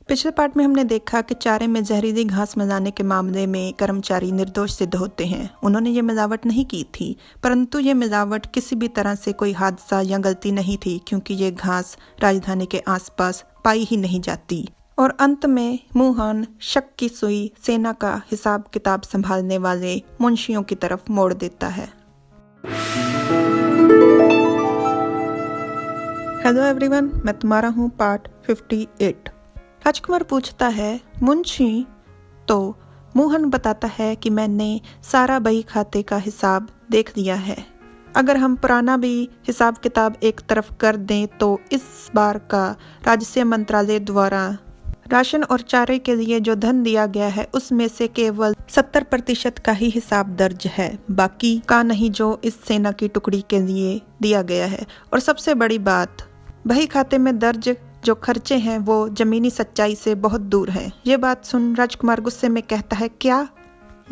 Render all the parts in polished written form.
पिछले पार्ट में हमने देखा कि चारे में जहरीली घास मिलाने के मामले में कर्मचारी निर्दोष सिद्ध होते हैं। उन्होंने ये मिलावट नहीं की थी, परंतु ये मिलावट किसी भी तरह से कोई हादसा या गलती नहीं थी, क्योंकि ये घास राजधानी के आसपास पाई ही नहीं जाती। और अंत में मोहन शक की सुई सेना का हिसाब किताब संभालने वाले मुंशियों की तरफ मोड़ देता है। हेलो एवरीवन, मैं तुम्हारा हूँ पार्ट 58। राजकुमार पूछता है, मुंशी? तो मोहन बताता है कि मैंने सारा बही खाते का हिसाब देख लिया है। अगर हम पुराना भी हिसाब किताब एक तरफ कर दें तो इस बार का राजस्व मंत्रालय द्वारा राशन और चारे के लिए जो धन दिया गया है उसमें से केवल 70% का ही हिसाब दर्ज है, बाकी का नहीं जो इस सेना की टुकड़ी के लिए दिया गया है। और सबसे बड़ी बात, बही खाते में दर्ज जो खर्चे हैं वो जमीनी सच्चाई से बहुत दूर है। ये बात सुन राजकुमार गुस्से में कहता है, क्या?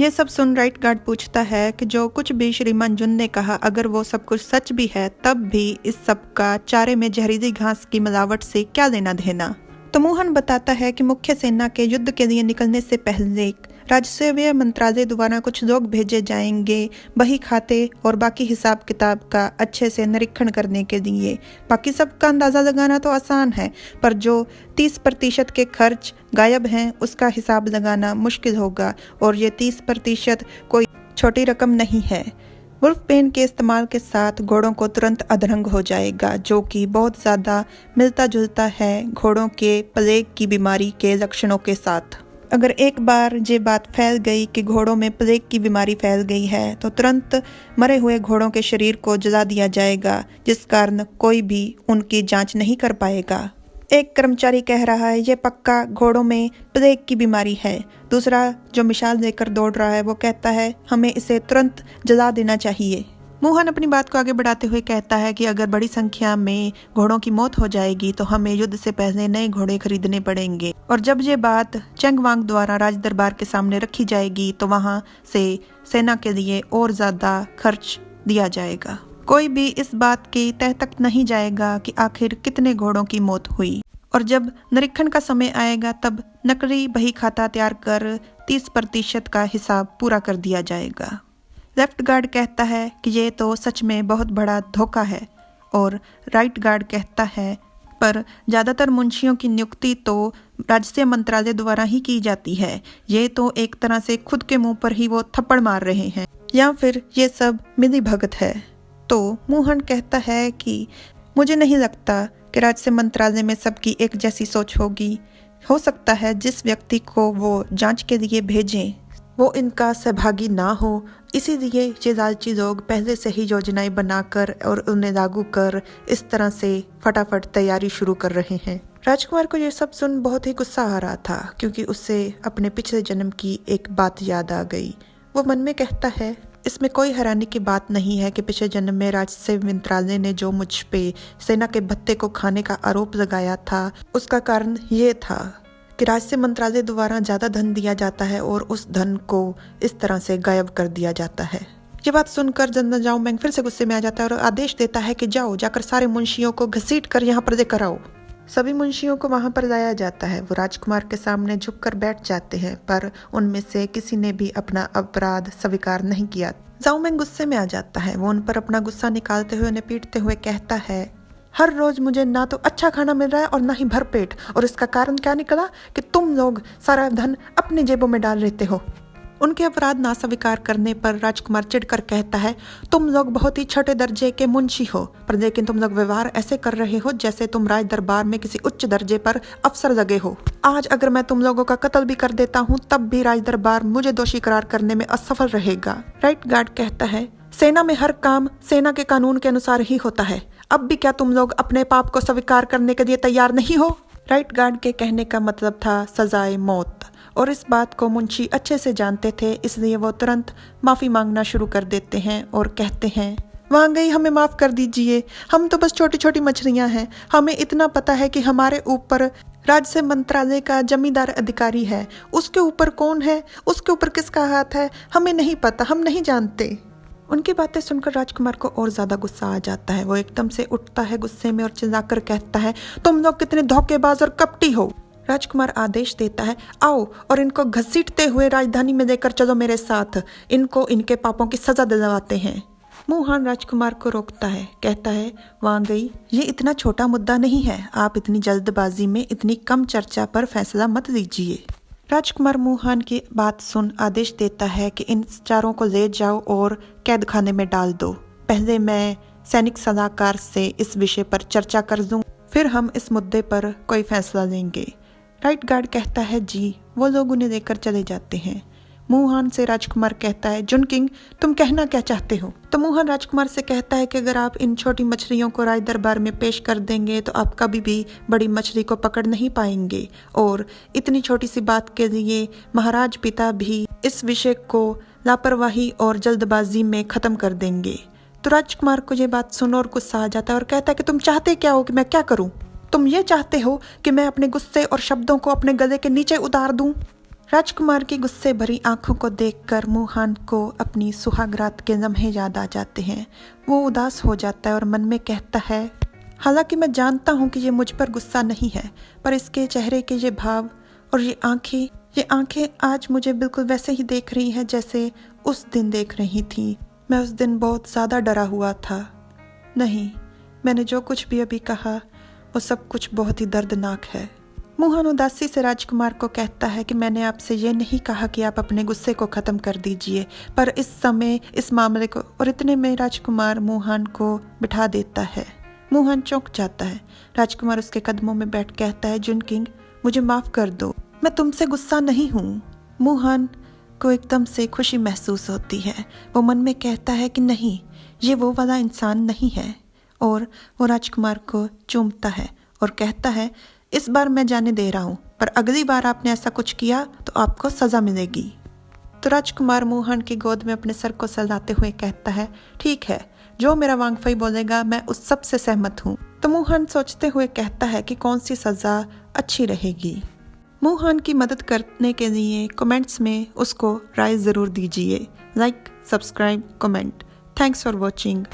ये सब सुन राइट गार्ड पूछता है कि जो कुछ भी श्रीमान जुन ने कहा, अगर वो सब कुछ सच भी है तब भी इस सब का चारे में जहरीली घास की मिलावट से क्या लेना देना। तो मोहन बताता है कि मुख्य सेना के युद्ध के लिए निकलने से पहले राजस्व मंत्रालय द्वारा कुछ लोग भेजे जाएंगे बही खाते और बाकी हिसाब किताब का अच्छे से निरीक्षण करने के लिए। बाकी सबका अंदाज़ा लगाना तो आसान है, पर जो 30% के खर्च गायब हैं उसका हिसाब लगाना मुश्किल होगा। और ये 30% कोई छोटी रकम नहीं है। वुल्फ पेन के इस्तेमाल के साथ घोड़ों को तुरंत अधरंग हो जाएगा, जो कि बहुत ज़्यादा मिलता जुलता है घोड़ों के प्लेग की बीमारी के लक्षणों के साथ। अगर एक बार ये बात फैल गई कि घोड़ों में प्लेग की बीमारी फैल गई है तो तुरंत मरे हुए घोड़ों के शरीर को जला दिया जाएगा, जिस कारण कोई भी उनकी जांच नहीं कर पाएगा। एक कर्मचारी कह रहा है, ये पक्का घोड़ों में प्लेग की बीमारी है। दूसरा जो मिसाल लेकर दौड़ रहा है वो कहता है, हमें इसे तुरंत जला देना चाहिए। मोहन अपनी बात को आगे बढ़ाते हुए कहता है कि अगर बड़ी संख्या में घोड़ों की मौत हो जाएगी तो हमें युद्ध से पहले नए घोड़े खरीदने पड़ेंगे। और जब ये बात चेंग वांग द्वारा राज दरबार के सामने रखी जाएगी तो वहां से सेना के लिए और ज्यादा खर्च दिया जाएगा। कोई भी इस बात की तह तक नहीं जाएगा कि आखिर कितने घोड़ों की मौत हुई। और जब निरीक्षण का समय आएगा तब नकली बही खाता तैयार कर 30% का हिसाब पूरा कर दिया जाएगा। लेफ्ट गार्ड कहता है कि ये तो सच में बहुत बड़ा धोखा है। और राइट गार्ड कहता है, पर ज़्यादातर मुंशियों की नियुक्ति तो राजस्व मंत्रालय द्वारा ही की जाती है। ये तो एक तरह से खुद के मुंह पर ही वो थप्पड़ मार रहे हैं, या फिर ये सब मिली भगत है। तो मोहन कहता है कि मुझे नहीं लगता कि राजस्व मंत्रालय में सबकी एक जैसी सोच होगी। हो सकता है जिस व्यक्ति को वो जांच के लिए भेजें वो इनका सहभागी ना हो, इसीलिए ये लालची लोग पहले से ही योजनाएं बनाकर और उन्हें लागू कर इस तरह से फटाफट तैयारी शुरू कर रहे हैं। राजकुमार को ये सब सुन बहुत ही गुस्सा आ रहा था, क्योंकि उससे अपने पिछले जन्म की एक बात याद आ गई। वो मन में कहता है, इसमें कोई हैरानी की बात नहीं है कि पिछले जन्म में राजस्व मंत्रालय ने जो मुझ पे सेना के भत्ते को खाने का आरोप लगाया था, उसका कारण ये था कि राजस्व मंत्रालय द्वारा ज़्यादा धन दिया जाता है और उस धन को इस तरह से गायब कर दिया जाता है। ये बात सुनकर जनरल जाओ मैंग फिर से गुस्से में आ जाता है और आदेश देता है कि जाओ जाकर सारे मुंशियों को घसीट कर यहाँ पर लेकर आओ। सभी मुंशियों को वहाँ पर लाया जाता है। वो राजकुमार के सामने झुककर बैठ जाते हैं, पर उनमें से किसी ने भी अपना अपराध स्वीकार नहीं किया। जाओ मैंग गुस्से में आ जाता है। वो उन पर अपना गुस्सा निकालते हुए उन्हें पीटते हुए कहता है, हर रोज मुझे ना तो अच्छा खाना मिल रहा है और ना ही भरपेट, और इसका कारण क्या निकला कि तुम लोग सारा धन अपनी जेबों में डाल लेते हो। उनके अपराध ना स्वीकार करने पर राजकुमार चिढ़कर कहता है, तुम लोग बहुत ही छोटे दर्जे के मुंशी हो, पर लेकिन तुम लोग व्यवहार ऐसे कर रहे हो जैसे तुम राज दरबार में किसी उच्च दर्जे पर अफसर लगे हो। आज अगर मैं तुम लोगों का कत्ल भी कर देता हूँ तब भी राज दरबार मुझे दोषी करार करने में असफल रहेगा। राइट गार्ड कहता है, सेना में हर काम सेना के कानून के अनुसार ही होता है। अब भी क्या तुम लोग अपने पाप को स्वीकार करने के लिए तैयार नहीं हो? राइट गार्ड के कहने का मतलब था सजाए मौत, और इस बात को मुंशी अच्छे से जानते थे, इसलिए वो तुरंत माफ़ी मांगना शुरू कर देते हैं और कहते हैं, वहाँ गई, हमें माफ़ कर दीजिए, हम तो बस छोटी छोटी मछलियाँ हैं। हमें इतना पता है कि हमारे ऊपर राजस्व मंत्रालय का जमींदार अधिकारी है, उसके ऊपर कौन है, उसके ऊपर किसका हाथ है, हमें नहीं पता, हम नहीं जानते। उनकी बातें सुनकर राजकुमार को और ज्यादा गुस्सा आ जाता है। वो एकदम से उठता है गुस्से में और चिल्लाकर कहता है, तुम लोग कितने धोखेबाज और कपटी हो। राजकुमार आदेश देता है, आओ और इनको घसीटते हुए राजधानी में लेकर चलो मेरे साथ, इनको इनके पापों की सजा दिलवाते हैं। मोहन राजकुमार को रोकता है, कहता है, वांगई, ये इतना छोटा मुद्दा नहीं है, आप इतनी जल्दबाजी में इतनी कम चर्चा पर फैसला मत लीजिए। राजकुमार मोहन की बात सुन आदेश देता है कि इन चारों को ले जाओ और कैद खाने में डाल दो। पहले मैं सैनिक सलाहकार से इस विषय पर चर्चा कर दूं, फिर हम इस मुद्दे पर कोई फैसला लेंगे। राइट गार्ड कहता है, जी। वो लोग उन्हें लेकर चले जाते हैं। मोहन से राजकुमार कहता है, जुनकिंग, तुम कहना क्या चाहते हो? तो मोहन राजकुमार से कहता है कि अगर आप इन छोटी मछलियों को राज दरबार में पेश कर देंगे तो आप कभी भी बड़ी मछली को पकड़ नहीं पाएंगे, और इतनी छोटी सी बात के लिए महाराज पिता भी इस विषय को लापरवाही और जल्दबाजी में खत्म कर देंगे। तो राजकुमार को ये बात सुन और गुस्सा आ जाता है और कहता है कि तुम चाहते क्या हो कि मैं क्या करूं? तुम ये चाहते हो कि मैं अपने गुस्से और शब्दों को अपने गले के नीचे उतार दूं? राजकुमार की गुस्से भरी आंखों को देखकर मोहन को अपनी सुहागरात के लम्हे याद आ जाते हैं। वो उदास हो जाता है और मन में कहता है, हालांकि मैं जानता हूँ कि ये मुझ पर गुस्सा नहीं है, पर इसके चेहरे के ये भाव और ये आंखें आज मुझे बिल्कुल वैसे ही देख रही हैं जैसे उस दिन देख रही थी। मैं उस दिन बहुत ज़्यादा डरा हुआ था। नहीं, मैंने जो कुछ भी अभी कहा वो सब कुछ बहुत ही दर्दनाक है। मोहन उदासी से राजकुमार को कहता है कि मैंने आपसे ये नहीं कहा कि आप अपने गुस्से को ख़त्म कर दीजिए, पर इस समय इस मामले को, और इतने में राजकुमार मोहन को बिठा देता है। मोहन चौंक जाता है। राजकुमार उसके कदमों में बैठ कहता है, जुनकिंग, मुझे माफ़ कर दो, मैं तुमसे गुस्सा नहीं हूँ। मोहन को एकदम से खुशी महसूस होती है। वो मन में कहता है कि नहीं, ये वो वाला इंसान नहीं है, और वो राजकुमार को चूमता है और कहता है, इस बार मैं जाने दे रहा हूँ, पर अगली बार आपने ऐसा कुछ किया तो आपको सज़ा मिलेगी। तो राजकुमार मोहन की गोद में अपने सर को सहलाते हुए कहता है, ठीक है, जो मेरा वांगफई बोलेगा मैं उस सब से सहमत हूँ। तो मोहन सोचते हुए कहता है कि कौन सी सज़ा अच्छी रहेगी। मोहन की मदद करने के लिए कमेंट्स में उसको राय ज़रूर दीजिए। Like, subscribe, comment. Thanks for watching.